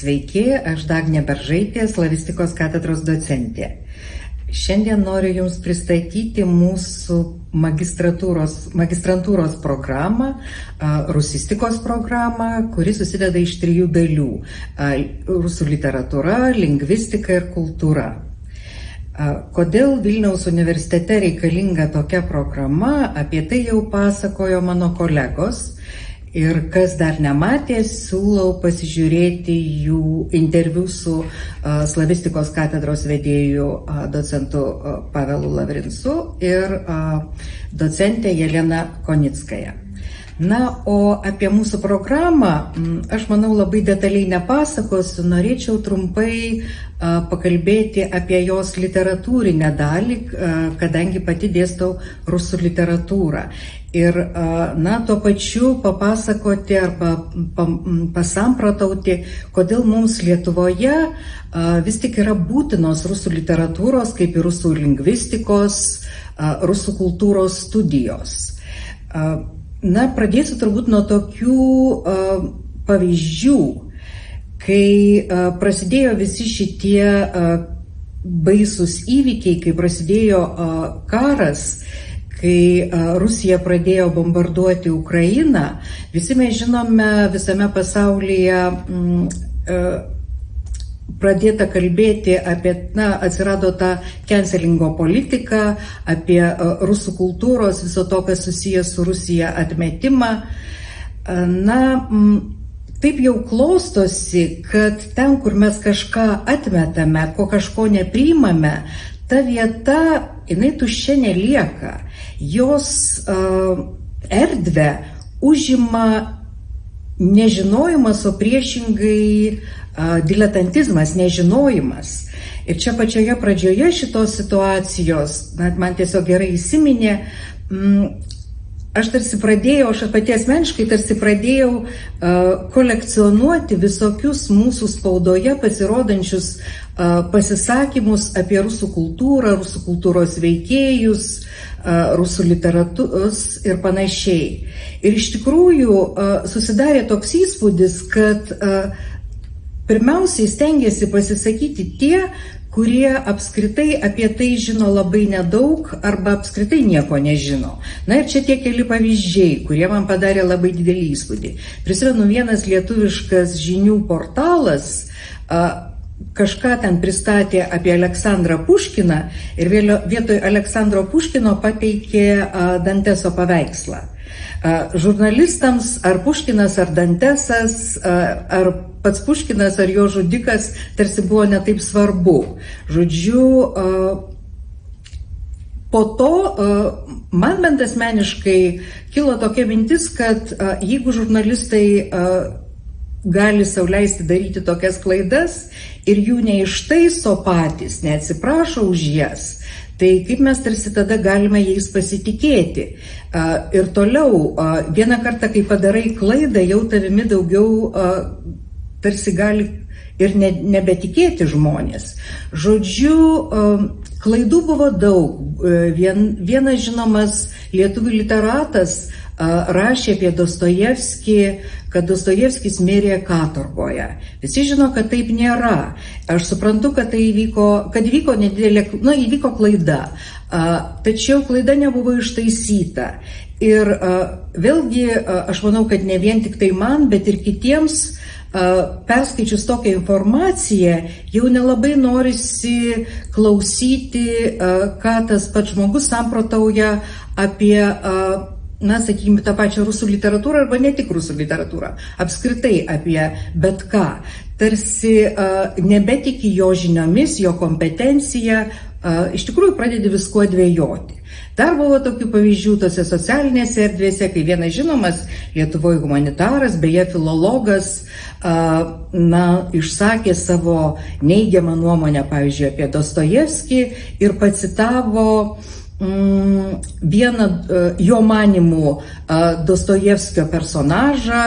Sveiki, aš Dagnė Beržaitė, slavistikos katedros docentė. Šiandien noriu Jums pristatyti mūsų magistrantūros programą, rusistikos programą, kuri susideda iš 3 dalių – rusų literatūra, lingvistika ir kultūra. Kodėl Vilniaus universitete reikalinga tokia programa, apie tai jau pasakojo mano kolegos. Ir kas dar nematė, siūlau pasižiūrėti jų interviu su slavistikos katedros vedėju docentu Pavelu Lavrinsu ir docentė Jelena Konickaja. Na, o apie mūsų programą, aš manau, labai detaliai nepasakosiu, norėčiau trumpai pakalbėti apie jos literatūrinę dalį, kadangi pati dėstau rusų literatūrą. Ir, na, tuo pačiu papasakoti arba pasamprotauti, kodėl mums Lietuvoje vis tik yra būtinos rusų literatūros, kaip ir rusų lingvistikos, rusų kultūros studijos. Na, pradėsiu turbūt nuo tokių pavyzdžių, kai prasidėjo visi šitie baisūs įvykiai, kai prasidėjo karas, kai Rusija pradėjo bombarduoti Ukrainą, visi mes žinome visame pasaulyje pradėta kalbėti apie, na, atsirado ta cancelingo politika, apie rusų kultūros, viso to, kas susijęs su Rusija atmetimą. Na, taip jau klostosi, kad ten, kur mes kažką atmetame, ko kažko nepriimame, ta vieta, jinai tuščia nelieka. Jos erdvę užima nežinojimas, o priešingai diletantizmas, nežinojimas. Ir čia pačioje pradžioje šitos situacijos, man tiesiog gerai įsiminė, aš pati asmeniškai tarsi pradėjau kolekcionuoti visokius mūsų spaudoje pasirodančius pasisakymus apie rusų kultūrą, rusų kultūros veikėjus, rusų literatūros ir panašiai. Ir iš tikrųjų susidarė toks įspūdis, kad pirmiausiai stengiasi pasisakyti tie, kurie apskritai apie tai žino labai nedaug arba apskritai nieko nežino. Na ir čia tie keli pavyzdžiai, kurie man padarė labai didelį įspūdį. Prisimenu, vienas lietuviškas žinių portalas kažką ten pristatė apie Aleksandrą Puškiną ir vietoj Aleksandro Puškino pateikė Danteso paveikslą. Žurnalistams ar Puškinas, ar Dantesas, ar pats Puškinas, ar jo žudikas tarsi buvo netaip svarbu. Žodžiu, po to man bent asmeniškai kilo tokia mintis, kad jeigu žurnalistai gali sau leisti daryti tokias klaidas ir jų neištaiso patys, neatsiprašo už jas, tai kaip mes tarsi tada galime jais pasitikėti. Ir toliau, vieną kartą, kai padarai klaidą, jau tavimi daugiau tarsi gali ir nebetikėti žmonės. Žodžiu, klaidų buvo daug. Vienas žinomas lietuvių literatas rašė apie Dostojevskį, kad Dostojevskis mirė katorgoje. Visi žino, kad taip nėra. Aš suprantu, kad tai įvyko nedidelė, įvyko klaida. Tačiau klaida nebuvo ištaisyta. Ir vėlgi, aš manau, kad ne vien tik tai man, bet ir kitiems, perskaičius tokią informaciją, jau nelabai norisi klausyti, ką tas pats žmogus samprotauja apie, na, sakykime, tą pačią rusų literatūrą arba ne tik rusų literatūrą, apskritai apie bet ką. Tarsi nebetiki jo žiniomis, jo kompetencija, iš tikrųjų pradedi viskuo dvejoti. Dar buvo tokių pavyzdžių tose socialinėse erdvėse, kai vienas žinomas Lietuvoje humanitaras, beje filologas, išsakė savo neigiamą nuomonę, pavyzdžiui, apie Dostojevskį ir pacitavo vieną jo manimų Dostojevskio personažą,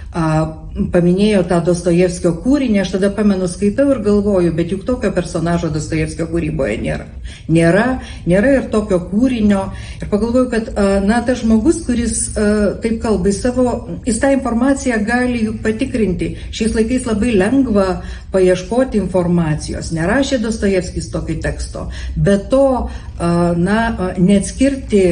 paminėjo tą Dostojevskio kūrinį, aš tada pamenu, skaitau ir galvoju, bet juk tokio personažo Dostojevskio kūryboje nėra ir tokio kūrinio. Ir pagalvoju, kad, tas žmogus, kuris taip kalba, jis tą informaciją gali juk patikrinti. Šiais laikais labai lengva paieškoti informacijos. Nerašė Dostojevskis tokio teksto. Be to, neatskirti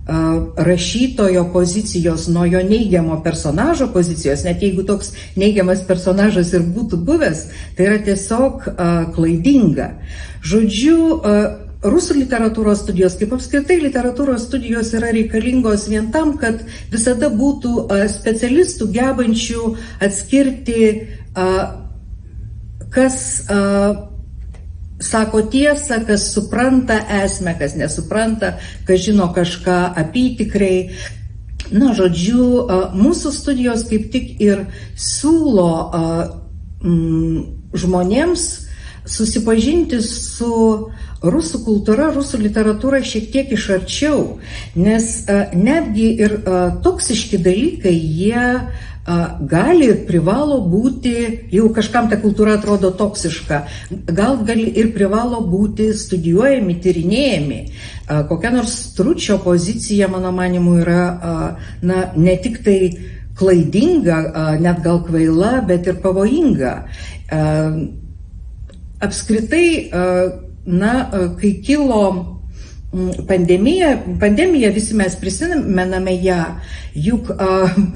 rašytojo pozicijos nuo jo neigiamo personažo pozicijos, net jeigu toks neigiamas personažas ir būtų buvęs, tai yra tiesiog klaidinga. Žodžiu, rusų literatūros studijos, kaip apskritai literatūros studijos, yra reikalingos vien tam, kad visada būtų specialistų gebančių atskirti, kas sako tiesą, kas supranta esmę, kas nesupranta, kas žino kažką apytikriai. Žodžiu, mūsų studijos kaip tik ir siūlo žmonėms susipažinti su rusų kultūra, rusų literatūra šiek tiek iš arčiau, nes netgi ir toksiški dalykai, jie gali ir privalo būti, jeigu kažkam ta kultūra atrodo toksiška, gali ir privalo būti studijuojami, tyrinėjami. Kokia nors Stručio pozicija, mano manimu, yra ne tik tai klaidinga, net gal kvaila, bet ir pavojinga. Apskritai, kai kilo pandemija, visi mes prisimename ją, juk,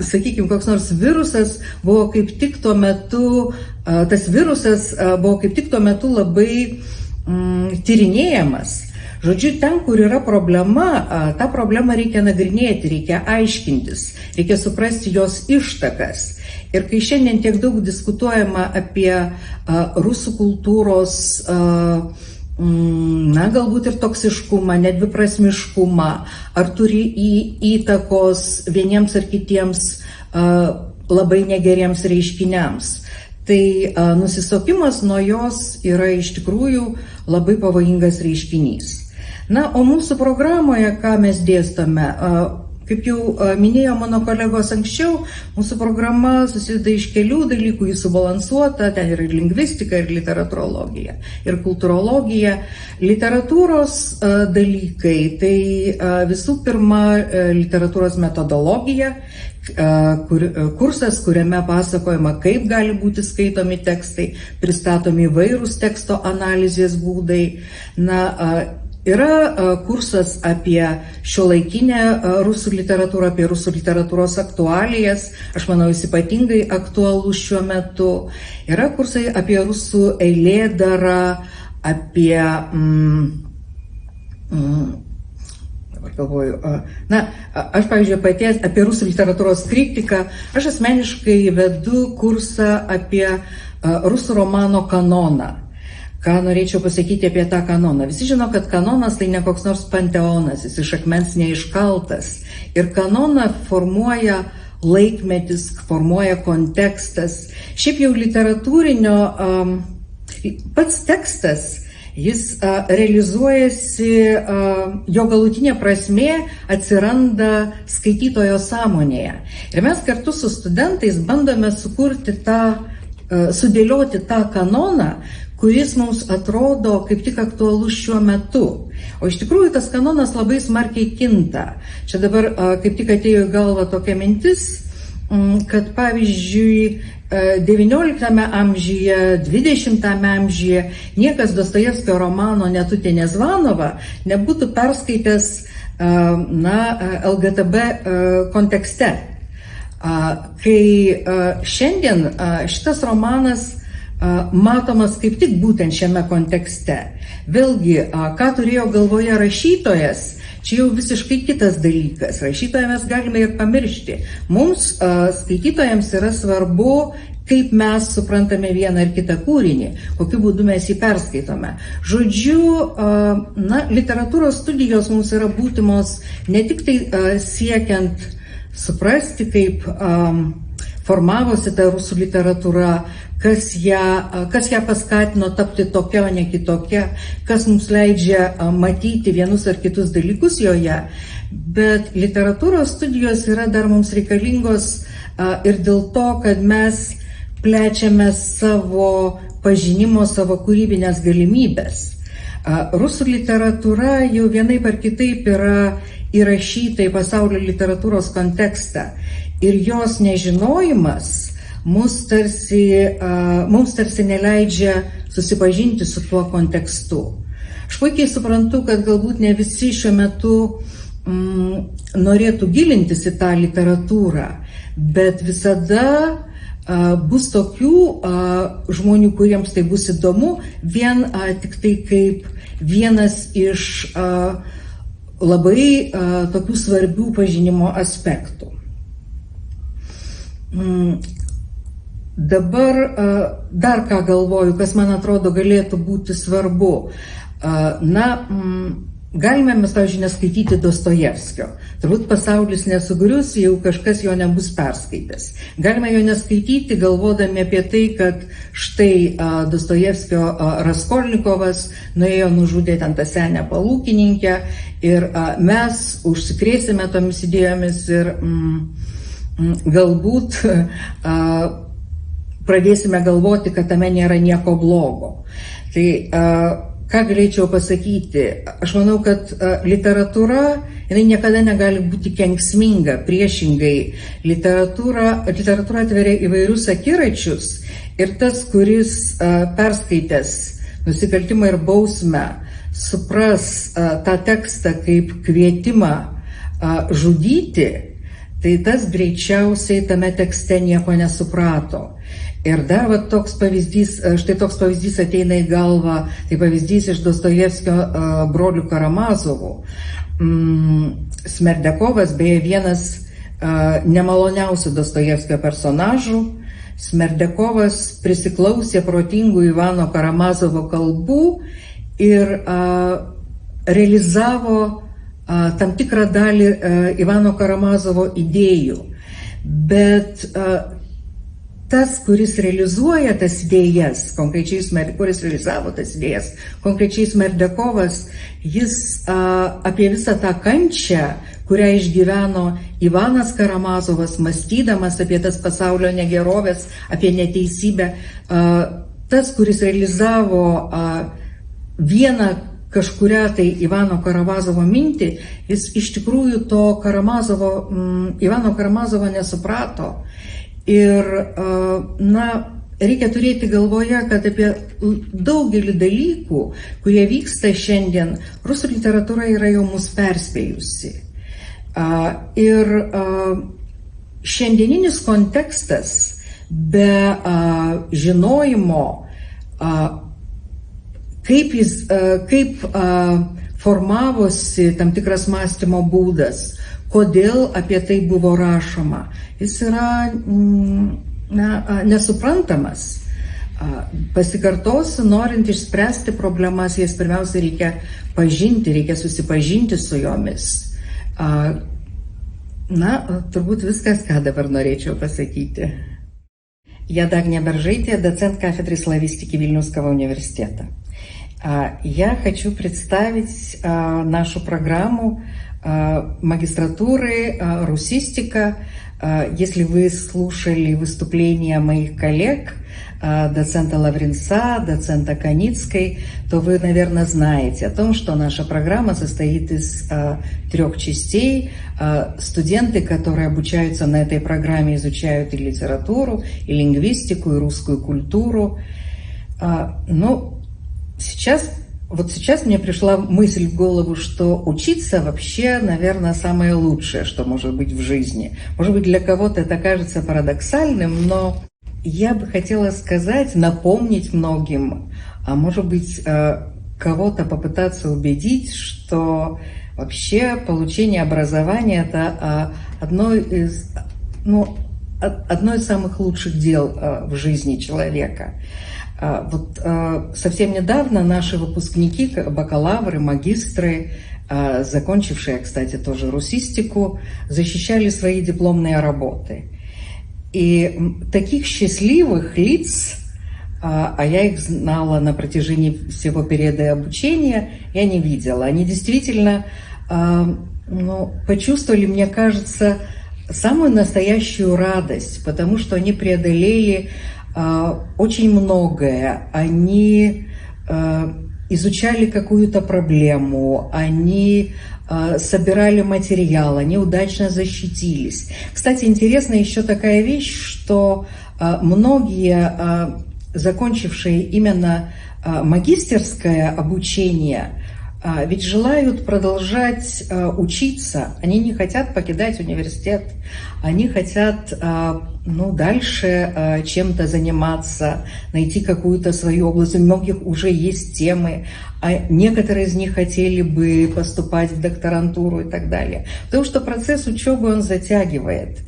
sakykime, koks nors virusas buvo kaip tik tuo metu, labai tyrinėjamas. Žodžiu, ten, kur yra problema, tą problemą reikia nagrinėti, reikia aiškintis, reikia suprasti jos ištakas. Ir kai šiandien tiek daug diskutuojama apie rusų kultūros galbūt ir toksiškumą, nedviprasmiškumą, ar turi įtakos vieniems ar kitiems labai negeriems reiškiniams. Tai nusisokimas nuo jos yra iš tikrųjų labai pavojingas reiškinys. O mūsų programoje, ką mes dėstome, kaip jau minėjo mano kolegos anksčiau, mūsų programa susideda iš kelių dalykų, jis subalansuota, ten yra ir lingvistika, ir literatūrologija, ir kultūrologija. Literatūros dalykai, tai visų pirma literatūros metodologija, kursas, kuriame pasakojama, kaip gali būti skaitomi tekstai, pristatomi įvairūs teksto analizės būdai. Yra kursas apie šiuolaikinę rusų literatūrą, apie rusų literatūros aktualijas, aš manau, jis ypatingai aktualus šiuo metu. Yra kursai apie rusų eilėdarą, apie, dabar galvoju, aš, pavyzdžiui, apie rusų literatūros kritiką, aš asmeniškai vedu kursą apie rusų romano kanoną. Ką norėčiau pasakyti apie tą kanoną? Visi žino, kad kanonas tai ne koks nors panteonas, jis iš akmens neiškaltas. Ir kanoną formuoja laikmetis, formuoja kontekstas. Šiaip jau literatūrinio pats tekstas, jis realizuojasi, jo galutinė prasmė atsiranda skaitytojo sąmonėje. Ir mes kartu su studentais bandome sudėlioti tą kanoną, kuris mums atrodo kaip tik aktualus šiuo metu. O iš tikrųjų tas kanonas labai smarkiai kinta. Čia dabar kaip tik atėjo į galvą tokia mintis, kad pavyzdžiui 19 amžiuje, 20 amžiuje niekas Dostojevskio romano Netutė Nezvanova nebūtų perskaitęs LGTB kontekste. Kai šiandien šitas romanas matomas kaip tik būtent šiame kontekste. Vėlgi, ką turėjo galvoje rašytojas, čia jau visiškai kitas dalykas. Rašytoją mes galime ir pamiršti. Mums, skaitytojams, yra svarbu, kaip mes suprantame vieną ar kitą kūrinį, kokiu būdu mes jį perskaitome. Žodžiu, literatūros studijos mums yra būtimos ne tik tai siekiant suprasti, kaip formavosi ta rusų literatūra, kas ją paskatino tapti tokia, o ne kitokia, kas mums leidžia matyti vienus ar kitus dalykus joje, bet literatūros studijos yra dar mums reikalingos ir dėl to, kad mes plečiame savo pažinimo, savo kūrybinės galimybės. Rusų literatūra jau vienaip ar kitaip yra įrašyta į pasaulio literatūros kontekstą ir jos nežinojimas mums tarsi neleidžia susipažinti su tuo kontekstu. Aš puikiai suprantu, kad galbūt ne visi šiuo metu norėtų gilintis į tą literatūrą, bet visada bus tokių žmonių, kuriems tai bus įdomu, vien tik tai kaip vienas iš labai tokių svarbių pažinimo aspektų. Dabar dar ką galvoju, kas man atrodo galėtų būti svarbu. Galime mes, pavyzdžiui, neskaityti Dostojevskio. Turbūt pasaulis nesugrius, jau kažkas jo nebus perskaitęs. Galime jo neskaityti, galvodami apie tai, kad štai Dostojevskio Raskolnikovas nuėjo nužudė ten tą senę palūkininkę ir mes užsikrėsime tomis idėjomis ir galbūt pradėsime galvoti, kad tame nėra nieko blogo. Tai ką galėčiau pasakyti? Aš manau, kad literatūra, jinai niekada negali būti kenksminga. Priešingai, literatūra atveria įvairius akiračius ir tas, kuris perskaitęs Nusikaltimą ir bausmę, supras tą tekstą kaip kvietimą žudyti, tai tas greičiausiai tame tekste nieko nesuprato. Ir dar toks pavyzdys, štai toks pavyzdys ateina į galvą, tai pavyzdys iš Dostojevskio brolių Karamazovų. Smerdekovas, beje, vienas nemaloniausių Dostojevskio personažų. Smerdekovas prisiklausė protingų Ivano Karamazovo kalbų ir realizavo tam tikrą dalį Ivano Karamazovo idėjų. Bet tas, kuris realizuoja tas idėjas, kuris realizavo tas idėjas, konkrečiai Smerdekovas, jis apie visą tą kančią, kurią išgyveno Ivanas Karamazovas, mąstydamas apie tas pasaulio negerovės, apie neteisybę, tas, kuris realizavo vieną kažkurią tai Ivano Karamazovo mintį, jis iš tikrųjų to Ivano Karamazovo nesuprato. Ir, reikia turėti galvoje, kad apie daugelį dalykų, kurie vyksta šiandien, rusų literatūra yra jau mus perspėjusi. Ir šiandieninis kontekstas be žinojimo, kaip formavosi tam tikras mąstymo būdas, kodėl apie tai buvo rašoma, jis yra nesuprantamas. Pasikartosiu, norint išspręsti problemas, jas pirmiausia reikia pažinti, reikia susipažinti su jomis. Turbūt viskas, ką dabar norėčiau pasакити. Я Дагния Боржейтия, доцент кафедры славистики Вильнюсского университета. Я хочу представить нашу программу магистратуры «Русистика». Если вы слушали выступления моих коллег, доцента Лавринца, доцента Каницкой, то вы, наверное, знаете о том, что наша программа состоит из 3 частей. Студенты, которые обучаются на этой программе, изучают и литературу, и лингвистику, и русскую культуру. Сейчас мне пришла мысль в голову, что учиться вообще, наверное, самое лучшее, что может быть в жизни. Может быть, для кого-то это кажется парадоксальным, но я бы хотела сказать, напомнить многим, а может быть, кого-то попытаться убедить, что вообще получение образования – это одно из самых лучших дел в жизни человека. Совсем недавно наши выпускники, бакалавры, магистры, закончившие, кстати, тоже русистику, защищали свои дипломные работы. И таких счастливых лиц, а я их знала на протяжении всего периода обучения, я не видела. Они действительно почувствовали, мне кажется, самую настоящую радость, потому что они преодолели очень многое. Они изучали какую-то проблему, они собирали материал, они удачно защитились. Кстати, интересна еще такая вещь, что многие, закончившие именно магистерское обучение, ведь желают продолжать учиться, они не хотят покидать университет, они хотят дальше чем-то заниматься, найти какую-то свою область. У многих уже есть темы, а некоторые из них хотели бы поступать в докторантуру и так далее. Потому что процесс учебы, он затягивает.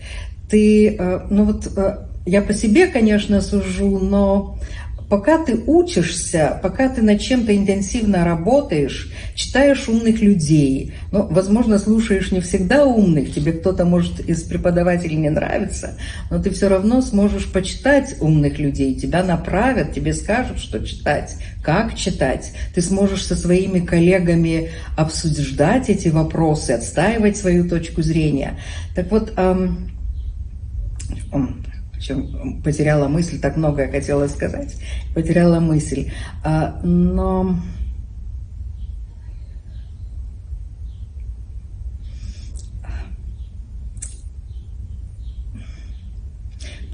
Я по себе, конечно, сужу, но пока ты учишься, пока ты над чем-то интенсивно работаешь, читаешь умных людей, возможно, слушаешь не всегда умных, тебе кто-то, может, из преподавателей не нравится, но ты все равно сможешь почитать умных людей, тебя направят, тебе скажут, что читать, как читать. Ты сможешь со своими коллегами обсуждать эти вопросы, отстаивать свою точку зрения. Так вот, потеряла мысль, так многое хотела сказать, потеряла мысль, но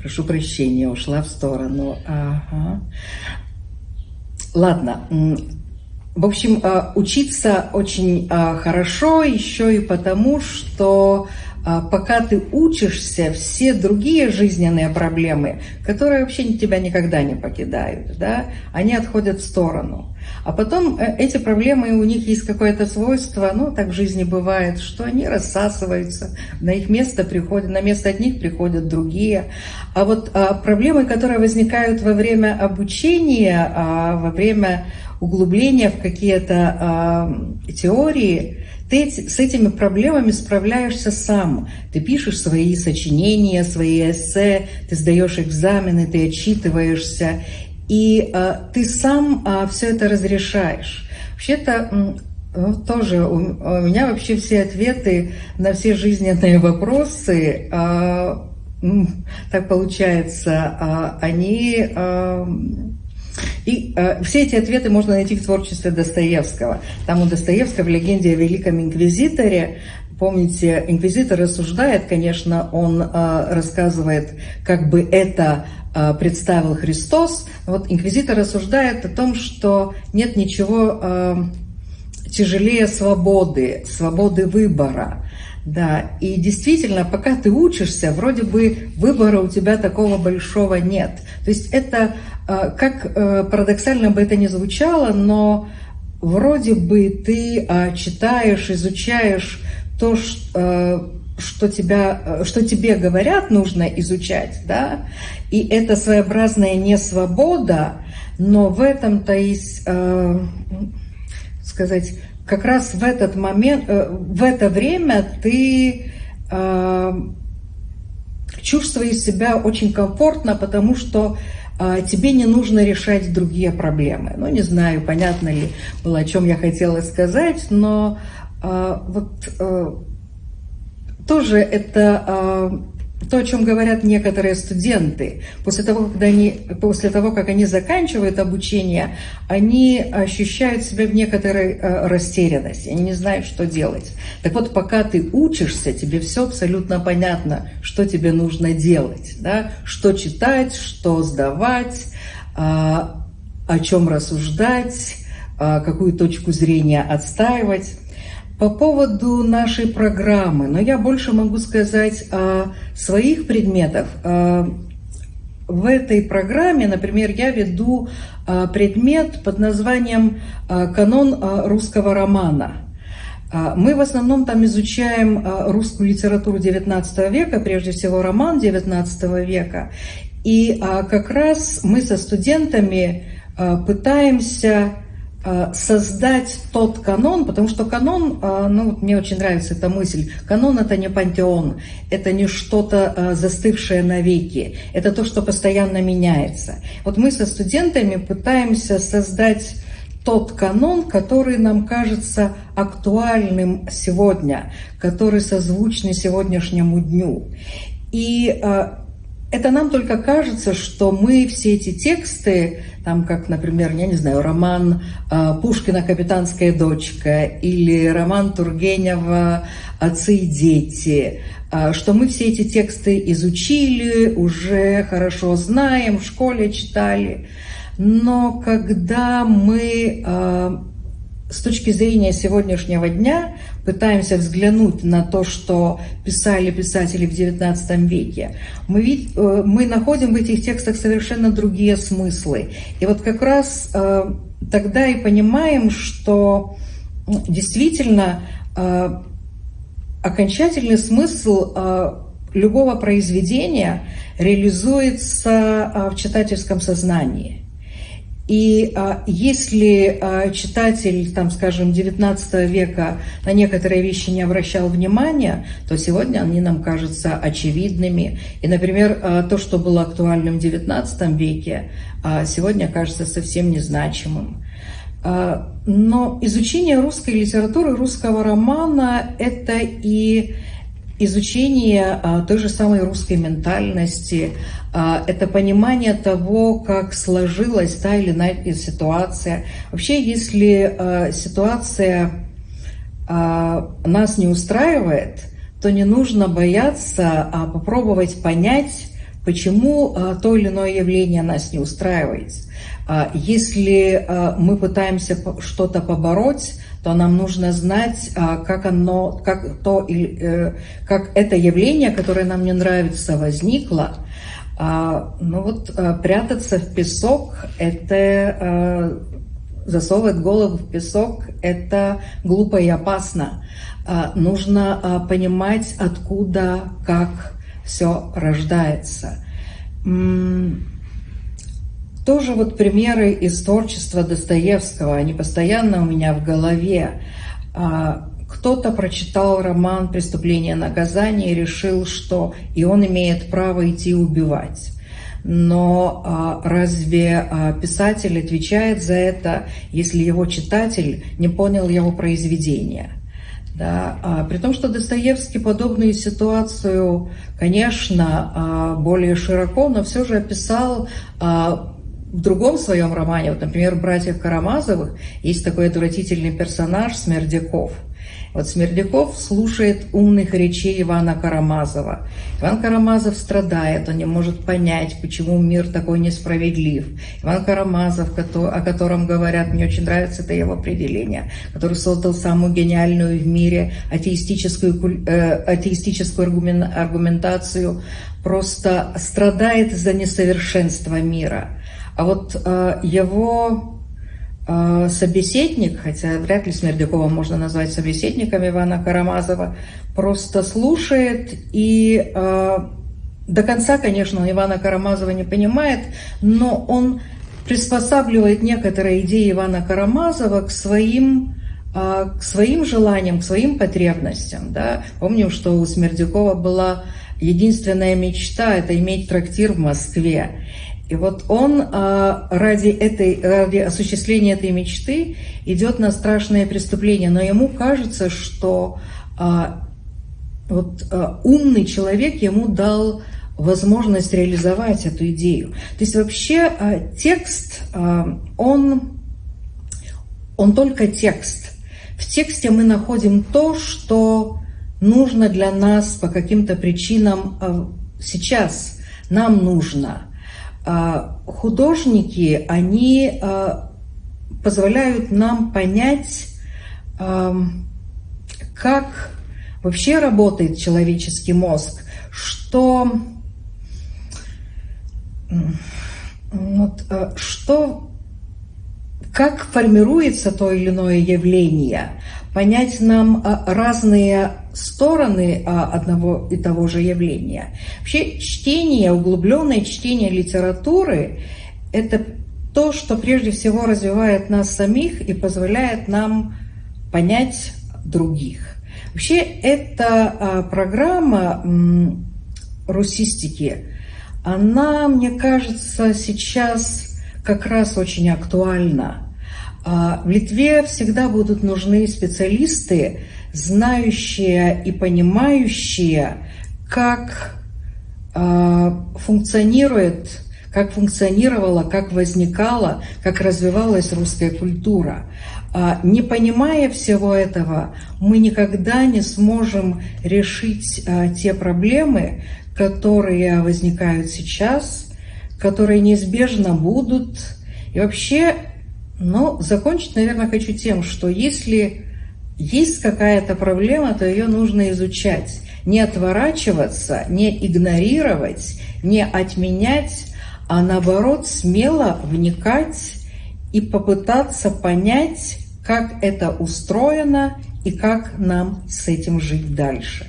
прошу прощения, ушла в сторону. Ага. Ладно. В общем, учиться очень хорошо еще и потому, что пока ты учишься, все другие жизненные проблемы, которые вообще тебя никогда не покидают, да, они отходят в сторону. А потом эти проблемы, у них есть какое-то свойство, так в жизни бывает, что они рассасываются, на место от них приходят другие. А вот проблемы, которые возникают во время обучения, во время углубления в какие-то теории, ты с этими проблемами справляешься сам. Ты пишешь свои сочинения, свои эссе, ты сдаешь экзамены, ты отчитываешься, и ты сам все это разрешаешь. Вообще-то тоже у меня вообще все ответы на все жизненные вопросы, так получается, они... И все эти ответы можно найти в творчестве Достоевского. Там у Достоевского в «Легенде о Великом Инквизиторе», помните, инквизитор рассуждает, конечно, он рассказывает, как бы это представил Христос. Вот инквизитор рассуждает о том, что нет ничего тяжелее свободы выбора. Да, и действительно, пока ты учишься, вроде бы выбора у тебя такого большого нет. То есть это, как парадоксально бы это ни звучало, но вроде бы ты читаешь, изучаешь то, что тебе говорят, нужно изучать, да, и это своеобразная несвобода, но в этом-то есть, сказать, как раз в этот момент, в это время ты чувствуешь себя очень комфортно, потому что тебе не нужно решать другие проблемы. Не знаю, понятно ли было, о чем я хотела сказать, но тоже это то, о чем говорят некоторые студенты. После того, как они заканчивают обучение, они ощущают себя в некоторой растерянности, они не знают, что делать. Так вот, пока ты учишься, тебе все абсолютно понятно, что тебе нужно делать, да? Что читать, что сдавать, о чем рассуждать, какую точку зрения отстаивать. По поводу нашей программы, но я больше могу сказать о своих предметах. В этой программе, например, я веду предмет под названием «Канон русского романа». Мы в основном там изучаем русскую литературу XIX века, прежде всего роман XIX века. И как раз мы со студентами пытаемся создать тот канон, потому что канон, мне очень нравится эта мысль, канон — это не пантеон, это не что-то застывшее навеки, это то, что постоянно меняется. Вот мы со студентами пытаемся создать тот канон, который нам кажется актуальным сегодня, который созвучный сегодняшнему дню. И это нам только кажется, что мы все эти тексты, там как, например, я не знаю, роман Пушкина «Капитанская дочка» или роман Тургенева «Отцы и дети», что мы все эти тексты изучили, уже хорошо знаем, в школе читали. Но когда мы с точки зрения сегодняшнего дня пытаемся взглянуть на то, что писали писатели в XIX веке, мы находим в этих текстах совершенно другие смыслы. И вот как раз тогда и понимаем, что действительно окончательный смысл любого произведения реализуется в читательском сознании. И если читатель, там, скажем, XIX века на некоторые вещи не обращал внимания, то сегодня они нам кажутся очевидными. И, например, то, что было актуальным в XIX веке, сегодня кажется совсем незначимым. Но изучение русской литературы, русского романа – это и изучение той же самой русской ментальности, это понимание того, как сложилась та или иная ситуация. Вообще, если ситуация нас не устраивает, то не нужно бояться попробовать понять, почему то или иное явление нас не устраивает. Если мы пытаемся что-то побороть, то нам нужно знать, как это явление, которое нам не нравится, возникло. Прятаться в песок, это засовывать голову в песок, это глупо и опасно. Нужно понимать, откуда, как все рождается. Тоже вот примеры из творчества Достоевского, они постоянно у меня в голове. Кто-то прочитал роман «Преступление и наказание» и решил, что и он имеет право идти убивать. Но разве писатель отвечает за это, если его читатель не понял его произведения? Да, при том, что Достоевский подобную ситуацию, конечно, более широко, но все же описал в другом своем романе. Вот, например, в «Братьях Карамазовых» есть такой отвратительный персонаж Смердяков. Вот Смердяков слушает умных речей Ивана Карамазова. Иван Карамазов страдает, он не может понять, почему мир такой несправедлив. Иван Карамазов, о котором говорят, мне очень нравится это его определение, который создал самую гениальную в мире атеистическую аргументацию, просто страдает из-за несовершенства мира. А вот его собеседник, хотя вряд ли Смердякова можно назвать собеседником Ивана Карамазова, просто слушает и до конца, конечно, он Ивана Карамазова не понимает, но он приспосабливает некоторые идеи Ивана Карамазова к своим желаниям, к своим потребностям. Да? Помним, что у Смердякова была единственная мечта – это иметь трактир в Москве. И вот он ради осуществления этой мечты идет на страшное преступление, но ему кажется, что умный человек ему дал возможность реализовать эту идею. То есть вообще текст, он только текст. В тексте мы находим то, что нужно для нас по каким-то причинам сейчас, нам нужно. Художники, они позволяют нам понять, как вообще работает человеческий мозг, как формируется то или иное явление, понять нам разные стороны одного и того же явления. Вообще чтение, углубленное чтение литературы – это то, что прежде всего развивает нас самих и позволяет нам понять других. Вообще эта программа русистики, она, мне кажется, сейчас как раз очень актуальна. В Литве всегда будут нужны специалисты, знающие и понимающие, как функционирует, как функционировала, как возникала, как развивалась русская культура. Не понимая всего этого, мы никогда не сможем решить те проблемы, которые возникают сейчас, которые неизбежно будут. И вообще, закончить, наверное, хочу тем, что если есть какая-то проблема, то ее нужно изучать. Не отворачиваться, не игнорировать, не отменять, а наоборот смело вникать и попытаться понять, как это устроено и как нам с этим жить дальше.